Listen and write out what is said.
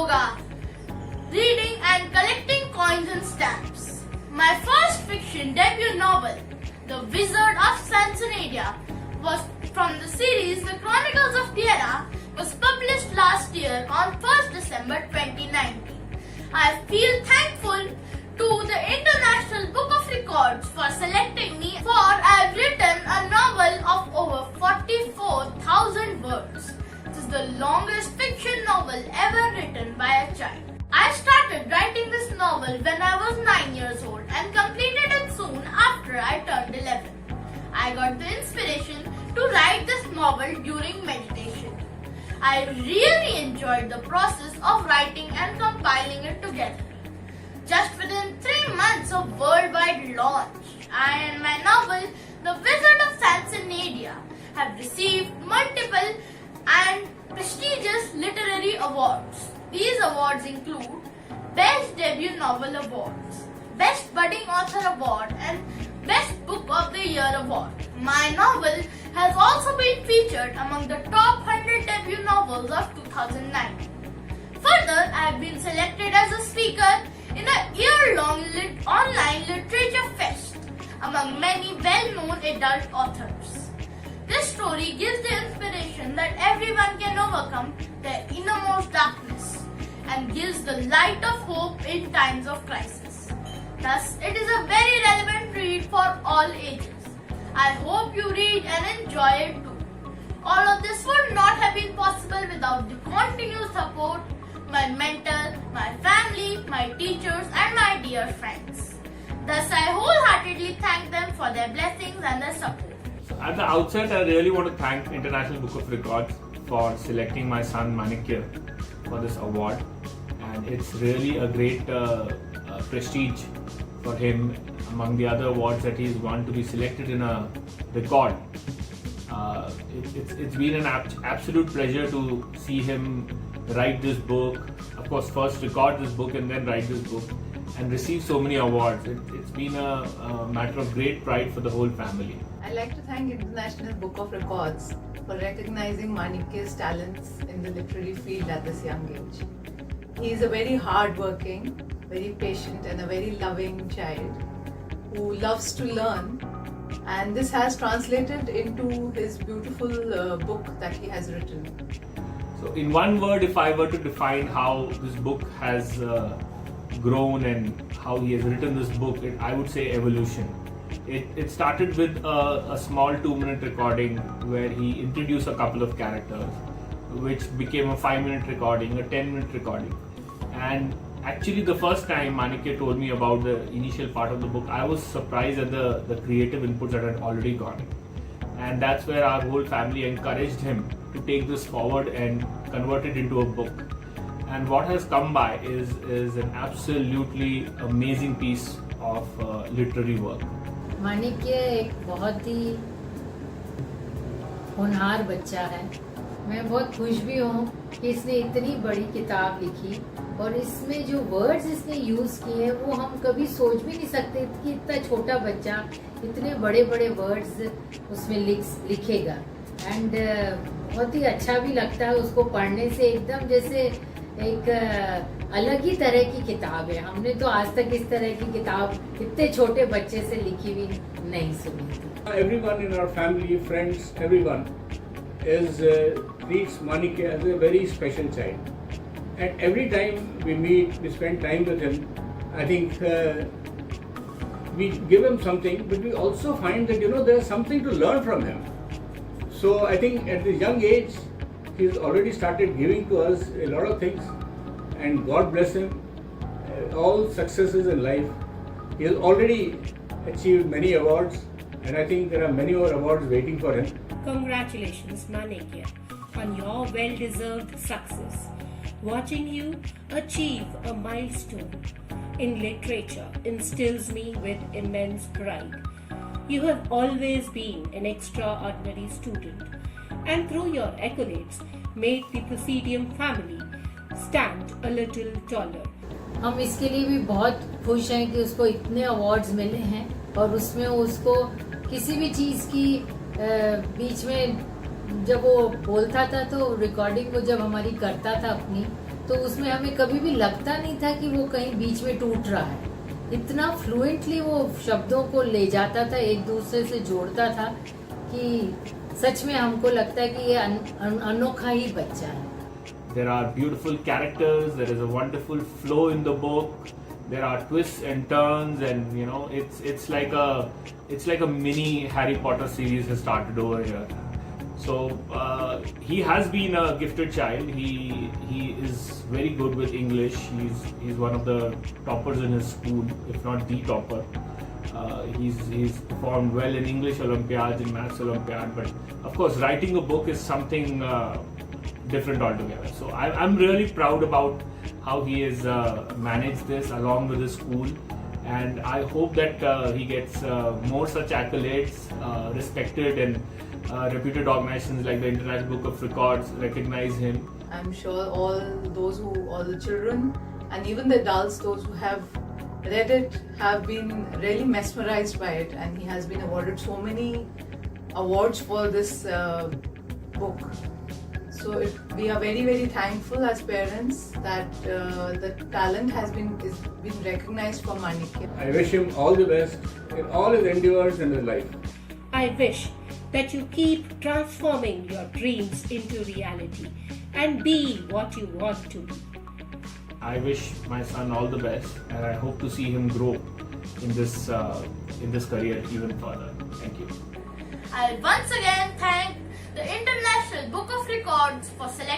yoga, reading and collecting coins and stamps. My first fiction debut novel, The Wizard of Sansonadia, was from the series The Chronicles of Tierra, was published last year on 1st December 2019. I feel thankful to the International Book of Records for selecting me, for I have written a novel of over 44,000 words. It is the longest fiction novel ever written by a child. I started writing this novel when I was 9 years old and completed it soon after I turned 11. I got the inspiration to write this novel during meditation. I really enjoyed the process of writing and compiling it together. Just within 3 months of worldwide launch, I and my novel, The Wizard of Sansonadia, have received multiple and prestigious literary awards. These awards include Best Debut Novel Awards, Best Budding Author Award and Best Book of the Year Award. My novel has also been featured among the top 100 debut novels of 2009. Further, I have been selected as a speaker in a year-long online literature fest among many well-known adult authors. This story gives the inspiration that everyone can overcome their innermost darkness and gives the light of hope in times of crisis. Thus, it is a very relevant read for all ages. I hope you read and enjoy it too. All of this would not have been possible without the continued support, my mentor, my family, my teachers and my dear friends. Thus, I wholeheartedly thank them for their blessings and their support. At the outset, I really want to thank International Book of Records for selecting my son Manikya for this award, and it's really a great prestige for him among the other awards that he's won to be selected in a record. It's been an absolute pleasure to see him write this book, of course first record this book and then write this book and receive so many awards. It's been a matter of great pride for the whole family. I'd like to thank International Book of Records for recognizing Manikya's talents in the literary field at this young age. He is a very hard-working, very patient and a very loving child who loves to learn, and this has translated into his beautiful book that he has written. So in one word, if I were to define how this book has grown and how he has written this book, I would say evolution. It started with a small 2-minute recording where he introduced a couple of characters, which became a 5-minute recording, a 10-minute recording. And actually the first time Manikya told me about the initial part of the book, I was surprised at the creative inputs that had already gone. And that's where our whole family encouraged him to take this forward and convert it into a book. And what has come by is an absolutely amazing piece of literary work. Manikya एक बहुत ही होनहार बच्चा है। मैं बहुत खुश भी हूँ कि इसने इतनी बड़ी किताब लिखी और इसमें जो वर्ड्स इसने यूज़ किए हैं वो हम कभी सोच भी नहीं सकते कि इतना छोटा बच्चा इतने बड़े बड़े वर्ड्स उसमें लिखेगा। एंड बहुत ही अच्छा भी लगता है उसको पढ़ने से, एकदम जैसे एक अलग ही तरह की किताब है। हमने तो आज तक इस तरह की किताब इतने छोटे बच्चे से लिखी हुई नहीं सुनी थी। Everyone in our family, friends, everyone treats Manikya as a very special child. And every time we meet, we spend time with him. I think we give him something, but we also find that there's something to learn from him. So I think at this young age, he's already started giving to us a lot of things, and God bless him. All successes in life. He has already achieved many awards, and I think there are many more awards waiting for him. Congratulations, Manikya, on your well-deserved success. Watching you achieve a milestone in literature instills me with immense pride. You have always been an extraordinary student, and through your accolades made the Presidium family stand a little taller. हम इसके लिए भी बहुत खुश हैं कि उसको इतने अवार्ड्स मिले हैं और उसमें उसको किसी भी चीज़ की बीच में जब वो बोलता था तो रिकॉर्डिंग वो जब हमारी करता था अपनी, तो उसमें हमें कभी भी लगता नहीं था कि वो कहीं बीच में टूट रहा है। इतना फ्लुएंटली वो शब्दों को ले जाता था, एक दूसरे से जोड़ता था कि सच में हमको लगता है कि ये अनोखा ही बच्चा है। There are beautiful characters. There is a wonderful flow in the book. There are twists and turns, and you know, it's like a mini Harry Potter series has started over here. So he has been a gifted child. He is very good with English. He's one of the toppers in his school, if not the topper. He's performed well in English Olympiads, in Maths Olympiad, but of course, writing a book is something different altogether. So I'm really proud about how he has managed this along with his school, and I hope that he gets more such accolades, respected, and reputed organizations like the International Book of Records recognize him. I'm sure all the children and even the adults, those who have read it, have been really mesmerized by it, and he has been awarded so many awards for this book. So we are very, very thankful as parents that the talent has been recognized for Manikya. I wish him all the best in all his endeavors in his life. I wish that you keep transforming your dreams into reality and be what you want to be. I wish my son all the best, and I hope to see him grow in this career even further. Thank you. I once again thank the International Book of Records for selecting